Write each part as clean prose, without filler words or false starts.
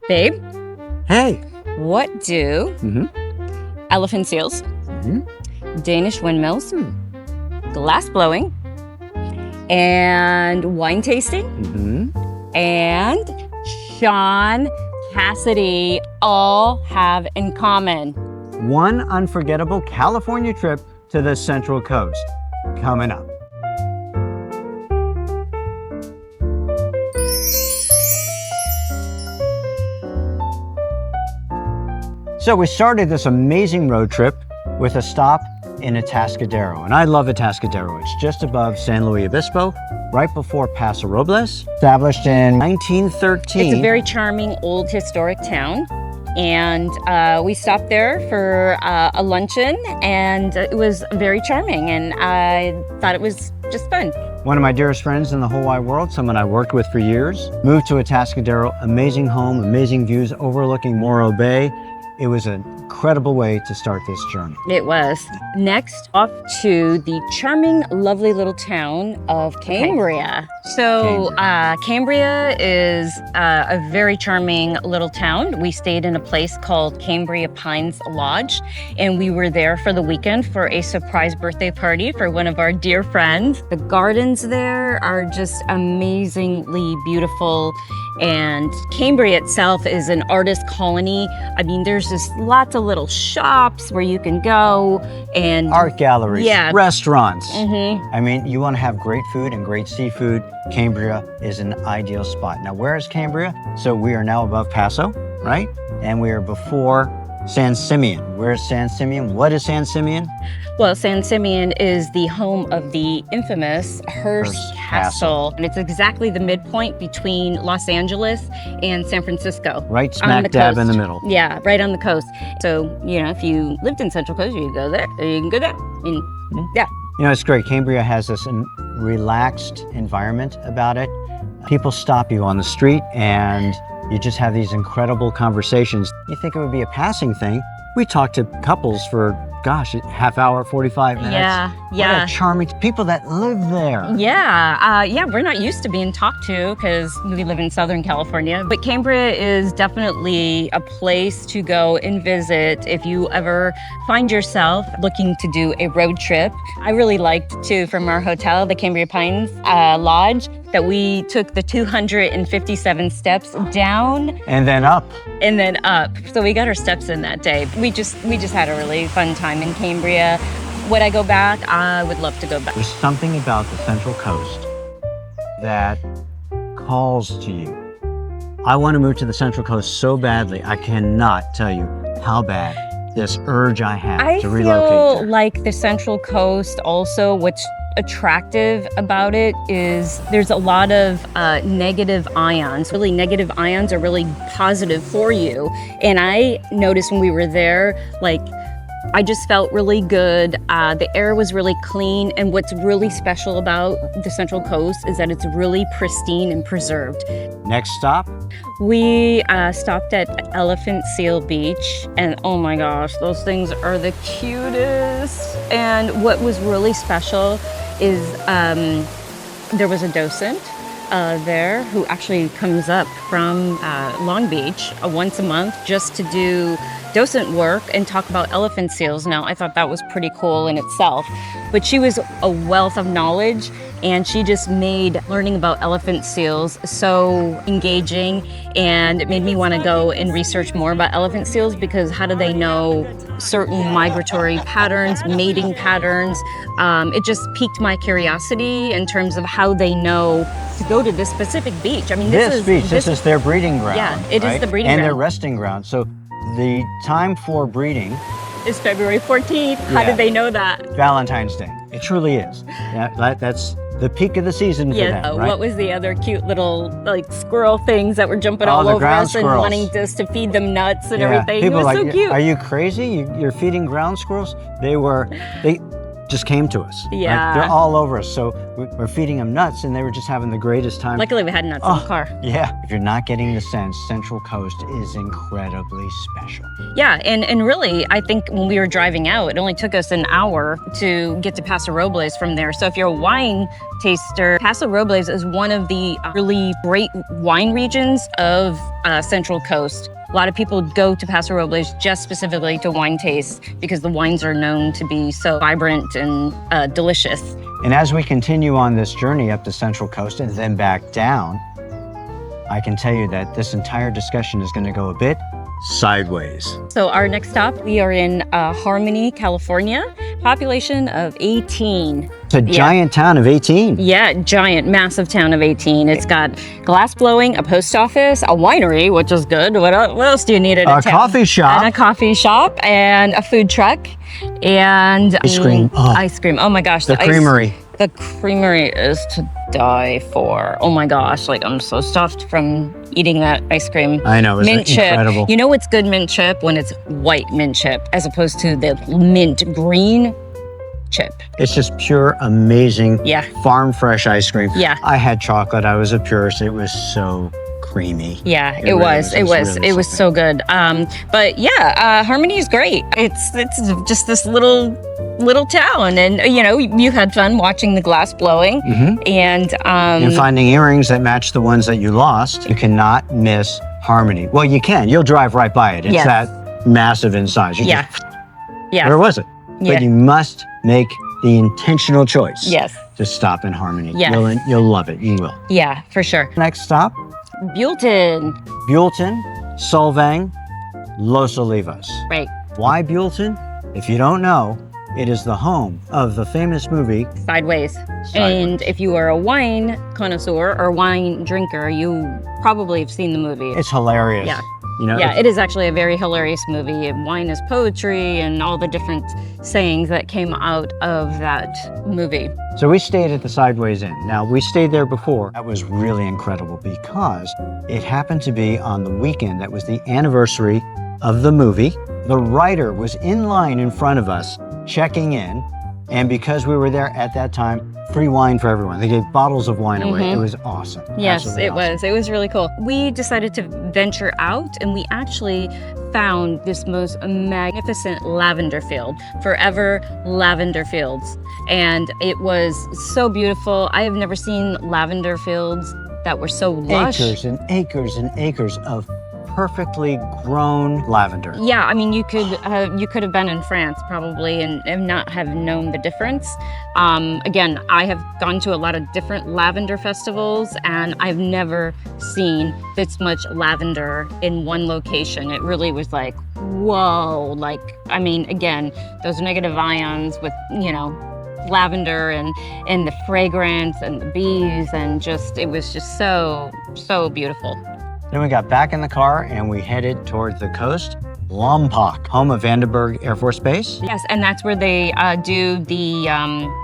Babe, Hey. what do elephant seals, Danish windmills, glass blowing, and wine tasting, and Shaun Cassidy all have in common? One unforgettable California trip to the Central Coast. Coming up. So we started this amazing road trip with a stop in Atascadero. And I love Atascadero. It's just above San Luis Obispo, right before Paso Robles, established in 1913. It's a very charming, old, historic town. And we stopped there for a luncheon, and it was very charming, and I thought it was just fun. One of my dearest friends in the whole wide world, someone I worked with for years, moved to Atascadero, amazing home, amazing views overlooking Morro Bay. It was an incredible way to start this journey. It was. Next, off to the charming, lovely little town of Cambria. So Cambria is a very charming little town. We stayed in a place called Cambria Pines Lodge, and we were there for the weekend for a surprise birthday party for one of our dear friends. The gardens there are just amazingly beautiful, and Cambria itself is an artist colony. I mean, there's just lots of little shops where you can go, and art galleries, restaurants. Mm-hmm. I mean, you want to have great food and great seafood. Cambria is an ideal spot. Now, where is Cambria? So we are now above Paso, right? And we are before San Simeon. Where's San Simeon? What is San Simeon? Well, San Simeon is the home of the infamous Hearst Castle. And it's exactly the midpoint between Los Angeles and San Francisco. Right smack dab in the middle. Yeah, right on the coast. So, you know, if you lived in Central Coast, you could go there, or you can go there. And, yeah. You know, it's great. Cambria has this relaxed environment about it. People stop you on the street and you just have these incredible conversations. You think it would be a passing thing. We talk to couples for, gosh, half hour, 45 minutes. Yeah. What a charming people that live there. Yeah, we're not used to being talked to because we live in Southern California. But Cambria is definitely a place to go and visit if you ever find yourself looking to do a road trip. I really liked, too, from our hotel, the Cambria Pines Lodge, that we took the 257 steps down. And then up. And then up. So we got our steps in that day. We just had a really fun time in Cambria. Would I go back? I would love to go back. There's something about the Central Coast that calls to you. I want to move to the Central Coast so badly. I cannot tell you how bad this urge I have to relocate I feel there. like the Central Coast also, what's attractive about it is there's a lot of negative ions. Really, negative ions are really positive for you. And I noticed when we were there, like, I just felt really good. The air was really clean. And what's really special about the Central Coast is that it's really pristine and preserved. Next stop? We stopped at Elephant Seal Beach, and oh my gosh, those things are the cutest. And what was really special is there was a docent there who actually comes up from Long Beach once a month just to do docent work and talk about elephant seals. Now, I thought that was pretty cool in itself, but she was a wealth of knowledge, and she just made learning about elephant seals so engaging, and it made me want to go and research more about elephant seals, because how do they know certain migratory patterns, mating patterns? It just piqued my curiosity in terms of how they know to go to this specific beach. I mean, This is their breeding ground. Yeah, it is the breeding ground. And ground. their resting ground. So the time for breeding is February 14th. How did they know that? Valentine's Day. It truly is. Yeah, that's the peak of the season for them, right? What was the other cute little like squirrel things that were jumping all the over ground us and squirrels. wanting us to feed them nuts and everything? People It was are so like, cute. Are you crazy? You're feeding ground squirrels? just came to us. right? Yeah. They're all over us. So we're feeding them nuts, and they were just having the greatest time. Luckily, we had nuts in the car. Yeah. If you're not getting the sense, Central Coast is incredibly special. Yeah, and really, I think when we were driving out, it only took us an hour to get to Paso Robles from there. So if you're a wine taster, Paso Robles is one of the really great wine regions of Central Coast. A lot of people go to Paso Robles just specifically to wine taste because the wines are known to be so vibrant and delicious. And as we continue on this journey up the Central Coast and then back down, I can tell you that this entire discussion is going to go a bit sideways. So our next stop, we are in Harmony, California, population of 18. It's a giant town of 18. Yeah, giant, massive town of 18. It's got glass blowing, a post office, a winery, which is good. What else do you need in a town? Coffee shop. And a coffee shop, and a food truck, and Ice cream. Ice cream. Oh my gosh. The creamery. The creamery is to die for. Oh my gosh, like I'm so stuffed from eating that ice cream. I know, it's mint incredible. chip. You know what's good mint chip? When it's white mint chip as opposed to the mint green chip. It's just pure, amazing, farm fresh ice cream. Yeah. I had chocolate. I was a purist. It was so creamy. Yeah, It it really was. It was. really It was so good. But yeah, Harmony is great. It's just this little town, and you know, you had fun watching the glass blowing, and finding earrings that match the ones that you lost. You cannot miss Harmony. Well, you can. You'll drive right by it. It's that massive in size. You just, where was it? But you must make the intentional choice. To stop in Harmony. You'll love it. You will. Yeah, for sure. Next stop, Buellton. Buellton, Solvang, Los Olivos. Right. Why Buellton? If you don't know, it is the home of the famous movie Sideways. And if you are a wine connoisseur or wine drinker, you probably have seen the movie. It's hilarious. Yeah. You know, it is actually a very hilarious movie. And wine is poetry and all the different sayings that came out of that movie. So we stayed at the Sideways Inn. Now, we stayed there before. That was really incredible because it happened to be on the weekend that was the anniversary of the movie. The writer was in line in front of us checking in. And because we were there at that time, free wine for everyone. They gave bottles of wine away. It was awesome. Yes, Absolutely awesome. was. It was really cool. We decided to venture out, and we actually found this most magnificent lavender field, Forever Lavender Fields. And it was so beautiful. I have never seen lavender fields that were so lush. Acres and acres and acres of perfectly grown lavender. Yeah, I mean, you could have been in France probably and not have known the difference. Again, I have gone to a lot of different lavender festivals, and I've never seen this much lavender in one location. It really was like, whoa, like, I mean, again, those negative ions with, you know, lavender and the fragrance and the bees, and just, it was just so beautiful. Then we got back in the car and we headed towards the coast, Lompoc, home of Vandenberg Air Force Base. Yes, and that's where they do the,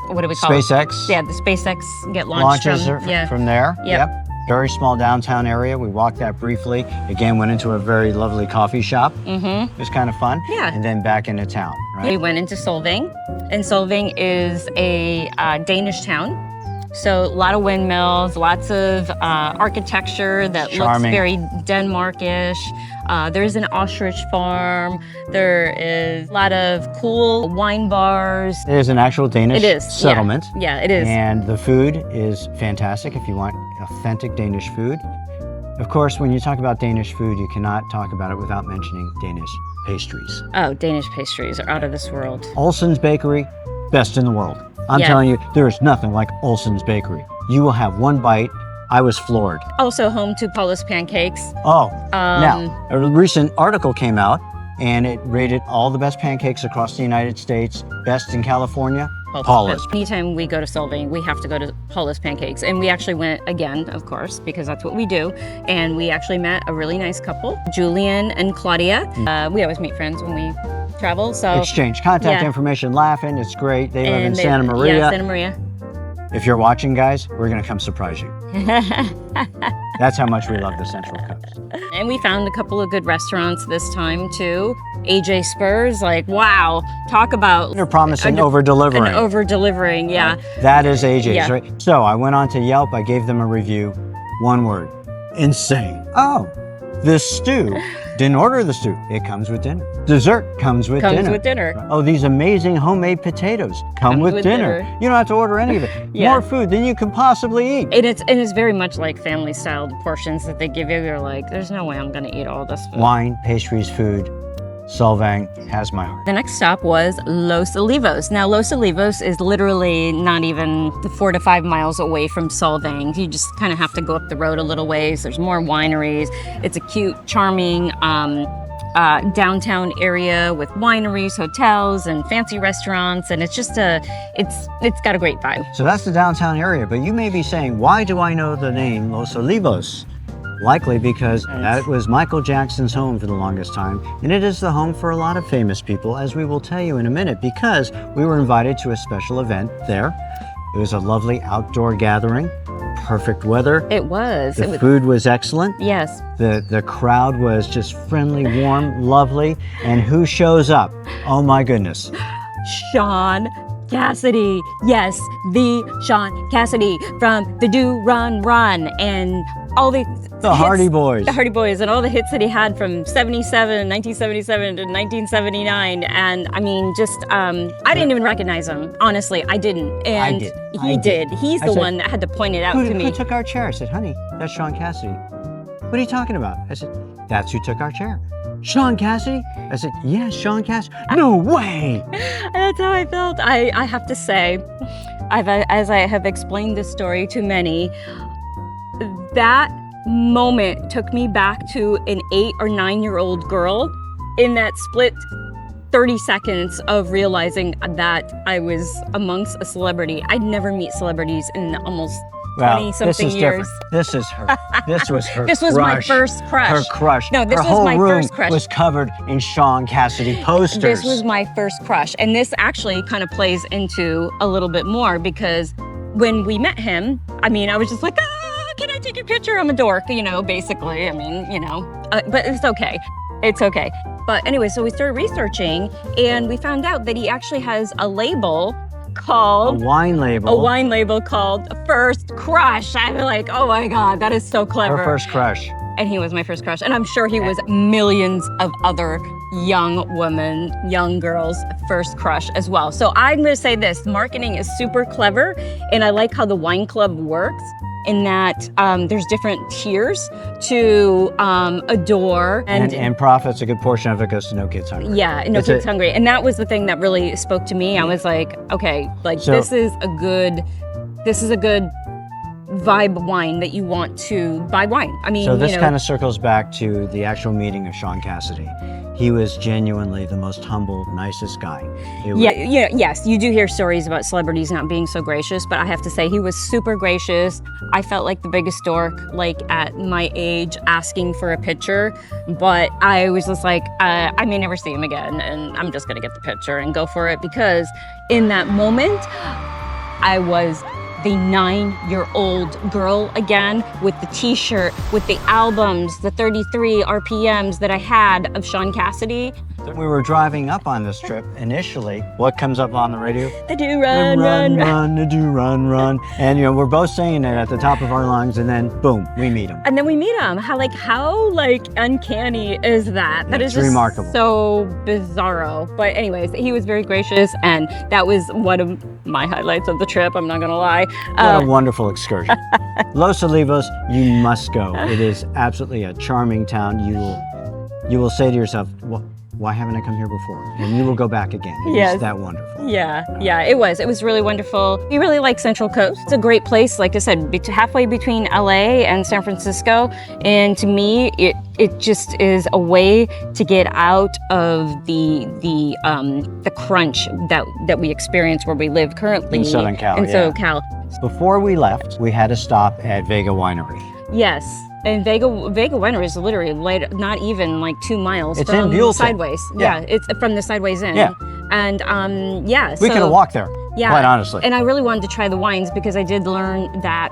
what do we call SpaceX. it? Yeah, the SpaceX get launched Launches from there. Yep. Very small downtown area. We walked that briefly. Again, went into a very lovely coffee shop. It was kind of fun. Yeah. And then back into town, right? We went into Solvang, and Solvang is a Danish town. So a lot of windmills, lots of architecture that Charming. looks very Denmarkish. There's an ostrich farm. There is a lot of cool wine bars. It is an actual Danish settlement. Yeah, it is. And the food is fantastic if you want authentic Danish food. Of course, when you talk about Danish food, you cannot talk about it without mentioning Danish pastries. Oh, Danish pastries are out of this world. Olsen's Bakery, best in the world. I'm telling you, there is nothing like Olsen's Bakery. You will have one bite. I was floored. Also home to Paula's Pancakes. Now, a recent article came out and it rated all the best pancakes across the United States, best in California, Paula's. Anytime we go to Solvang, we have to go to Paula's Pancakes. And we actually went again, of course, because that's what we do. And we actually met a really nice couple, Julian and Claudia. We always meet friends when we travel, so. Exchange contact information, laughing, it's great. They live in Santa Maria. Yeah, Santa Maria. If you're watching, guys, we're going to come surprise you. That's how much we love the Central Coast. And we found a couple of good restaurants this time too. AJ Spurs, like, wow, talk about... They're promising over-delivering. And over-delivering, yeah. That is AJ's, Yeah. right? So I went on to Yelp, I gave them a review. One word, insane. Oh, this stew, didn't order the stew. It comes with dinner. Dessert comes with dinner. Comes with dinner. Oh, these amazing homemade potatoes come with dinner. You don't have to order any of it. Yeah. More food than you can possibly eat. And it's very much like family-style portions that they give you. You're like, there's no way I'm going to eat all this food. Wine, pastries, food. Solvang has my heart. The next stop was Los Olivos. Now, Los Olivos is literally not even 4 to 5 miles away from Solvang. You just kind of have to go up the road a little ways. There's more wineries. It's a cute, charming downtown area with wineries, hotels, and fancy restaurants. And it's just it's got a great vibe. So that's the downtown area, but you may be saying, why do I know the name Los Olivos? Likely because that was Michael Jackson's home for the longest time, and it is the home for a lot of famous people, as we will tell you in a minute, because we were invited to a special event there. It was a lovely outdoor gathering, perfect weather. It was. The food was excellent. Yes. The crowd was just friendly, warm, lovely, and who shows up? Oh my goodness. Shaun Cassidy. Yes, the Shaun Cassidy from the Do Run Run and all the Hardy Boys. The Hardy Boys and all the hits that he had from 1977 to 1979. And I mean, just, I didn't even recognize him. Honestly, I didn't. And I did. He's the one that had to point it out to me. Who took our chair? I said, honey, that's Shaun Cassidy. What are you talking about? I said, that's who took our chair. Shaun Cassidy? I said, yes, Shaun Cassidy. No way! That's how I felt. I have to say, as I have explained this story to many, that moment took me back to an 8 or 9-year-old girl in that split 30 seconds of realizing that I was amongst a celebrity. I'd never meet celebrities in almost 20-something years. This is her. This was her This was my first crush. Her crush. No, this her was whole my room first crush. was covered in Shaun Cassidy posters. This was my first crush. And this actually kind of plays into a little bit more because when we met him, I mean, I was just like, can I take a picture? I'm a dork, basically. I mean, but it's okay. It's okay. But anyway, so we started researching and we found out that he actually has a label called... A wine label called First Crush. I'm like, oh my God, that is so clever. Her first crush. And he was my first crush. And I'm sure he was millions of other young women, young girls' first crush as well. So I'm going to say this, marketing is super clever. And I like how the wine club works in that there's different tiers to adore. And profits, a good portion of it goes to No Kids Hungry. Yeah, No Kids Hungry. And that was the thing that really spoke to me. I was like, okay, this is a good vibe wine that you want to buy wine. I mean, so this kind of circles back to the actual meeting of Shaun Cassidy. He was genuinely the most humble, nicest guy. Yes, you do hear stories about celebrities not being so gracious, but I have to say he was super gracious. I felt like the biggest dork, at my age, asking for a picture, but I was just like, I may never see him again, and I'm just gonna get the picture and go for it, because in that moment, I was the 9-year-old girl again, with the t-shirt, with the albums, the 33 RPMs that I had of Shaun Cassidy. We were driving up on this trip initially. What comes up on the radio? The do run, run, run, the do run, run. And we're both saying it at the top of our lungs, and then boom, we meet him. And then we meet him. How uncanny is that? That is just remarkable. So bizarro. But anyways, he was very gracious, and that was one of my highlights of the trip, I'm not gonna lie. What a wonderful excursion. Los Olivos, you must go. It is absolutely a charming town. You will say to yourself, well, why haven't I come here before? And you will go back again. It's that wonderful. Yeah, it was. It was really wonderful. We really like Central Coast. It's a great place, like I said, halfway between LA and San Francisco. And to me, it just is a way to get out of the crunch that we experience where we live currently. In Southern Cal, Southern Cal. Before we left, we had to stop at Vega Winery. Yes. And Vega Winery is literally not even 2 miles from in Buellton. Sideways. Yeah, it's from the Sideways Inn. Yeah. And We could have walked there. Yeah. Quite honestly. And I really wanted to try the wines because I did learn that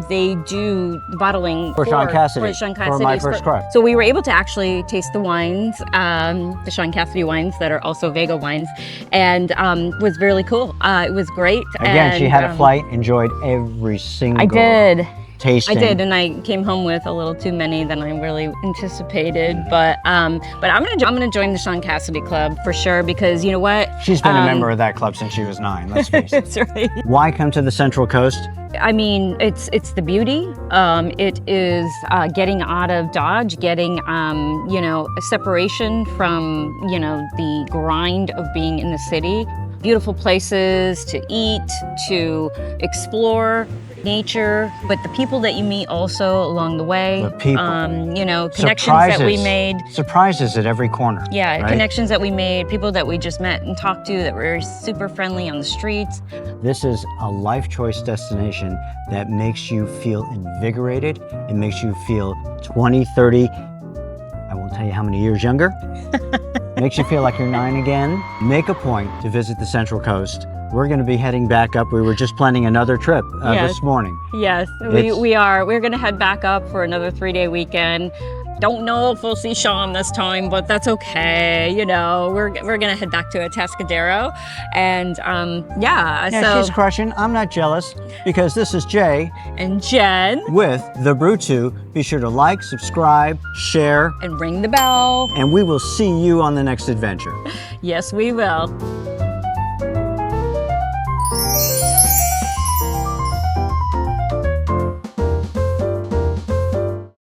they do bottling For Shaun Cassidy. For Shaun Cassidy. For my first craft. So we were able to actually taste the wines, the Shaun Cassidy wines that are also Vega wines, and was really cool. It was great. Again, and, she had a flight, enjoyed every single I did. tasting. I did, and I came home with a little too many than I really anticipated. But I'm gonna join the Shaun Cassidy Club for sure because you know what? She's been a member of that club since she was 9. Let's face it. That's right. Why come to the Central Coast? I mean, it's the beauty. It is getting out of Dodge, getting a separation from the grind of being in the city. Beautiful places to eat, to explore, nature, but the people that you meet also along the way. The people. Connections that we made. Surprises at every corner. Yeah, right? Connections that we made, people that we just met and talked to that were super friendly on the streets. This is a life choice destination that makes you feel invigorated. It makes you feel 20, 30, I won't tell you how many years younger. Makes you feel like you're 9 again. Make a point to visit the Central Coast. We're going to be heading back up. We were just planning another trip this morning. Yes, we are. We're going to head back up for another 3-day weekend. Don't know if we'll see Shaun this time, but that's okay. We're gonna head back to Atascadero, and so she's crushing. I'm not jealous because this is Jay and Jen with the Brew 2. Be sure to like, subscribe, share, and ring the bell. And we will see you on the next adventure. Yes, we will.